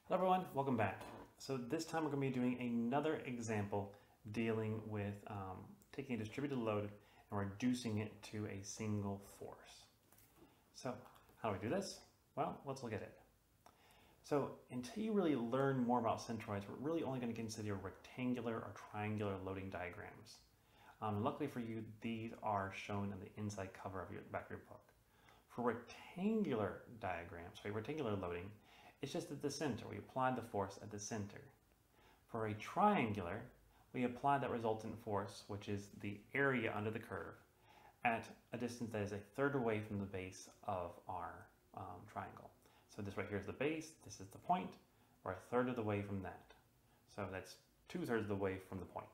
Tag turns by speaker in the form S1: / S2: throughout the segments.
S1: Hello everyone, welcome back. So this time we're going to be doing another example dealing with taking a distributed load and reducing it to a single force. So how do we do this? Well, let's look at it. So until you really learn more about centroids, we're really only going to consider rectangular or triangular loading diagrams. Luckily for you, these are shown on the inside cover of your back of your book. For rectangular diagrams, rectangular loading, it's just at the center. We apply the force at the center. For a triangular, we apply that resultant force, which is the area under the curve, at a distance that is a third away from the base of our triangle. So this right here is the base, this is the point, we're a third of the way from that. So that's 2/3 of the way from the point,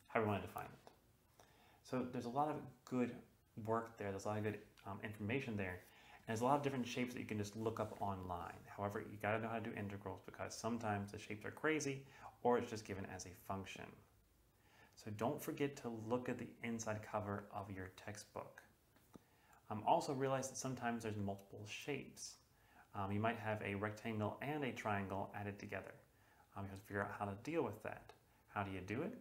S1: however you want to define it. So there's a lot of good work there, there's a lot of good information there. And there's a lot of different shapes that you can just look up online. However, you gotta know how to do integrals because sometimes the shapes are crazy or it's just given as a function. So don't forget to look at the inside cover of your textbook. Also realize that sometimes there's multiple shapes. You might have a rectangle and a triangle added together. You have to figure out how to deal with that. How do you do it?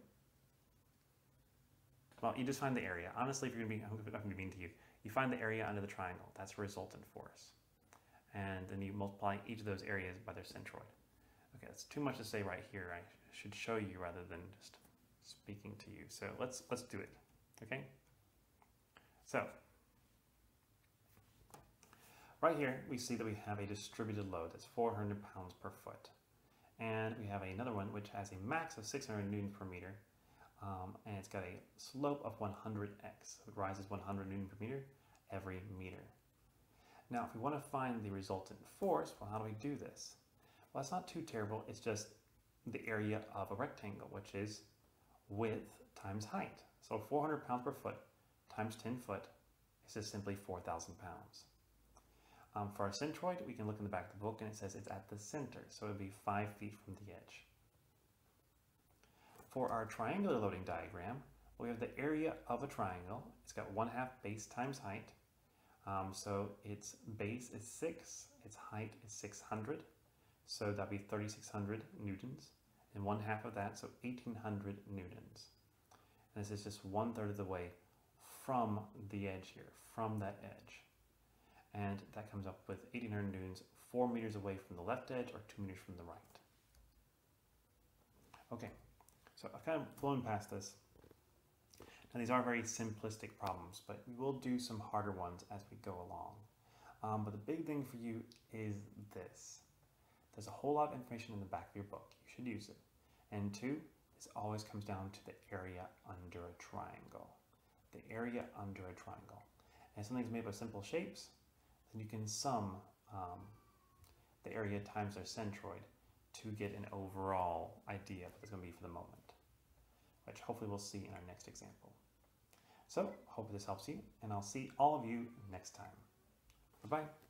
S1: Well, you just find the area. Honestly, if you're gonna be, I'm not gonna be mean to you, you find the area under the triangle. That's resultant force. And then you multiply each of those areas by their centroid. Okay, that's too much to say right here. I should show you rather than just speaking to you. So let's do it, okay? So, right here, we see that we have a distributed load that's 400 pounds per foot. And we have another one which has a max of 600 newtons per meter. And it's got a slope of 100x. So it rises 100 newton per meter every meter. Now, if we want to find the resultant force, well, how do we do this? Well, it's not too terrible. It's just the area of a rectangle, which is width times height. So 400 pounds per foot times 10 foot is just simply 4,000 pounds. For our centroid, we can look in the back of the book and it says it's at the center. So it would be 5 feet from the edge. For our triangular loading diagram, we have the area of a triangle. It's got 1/2 base times height. So its base is 6, its height is 600. So that'd be 3,600 newtons. And 1/2 of that, so 1,800 newtons. And this is just 1/3 of the way from the edge here, from that edge. And that comes up with 1,800 newtons, 4 meters away from the left edge or 2 meters from the right. Okay. So I've kind of blown past this. Now these are very simplistic problems, but we will do some harder ones as we go along. But the big thing for you is this. There's a whole lot of information in the back of your book. You should use it. And 2, this always comes down to the area under a triangle. The area under a triangle. And if something's made up of simple shapes, then you can sum the area times their centroid to get an overall idea of what it's going to be for the moment, which hopefully we'll see in our next example. So, hope this helps you, and I'll see all of you next time. Bye-bye.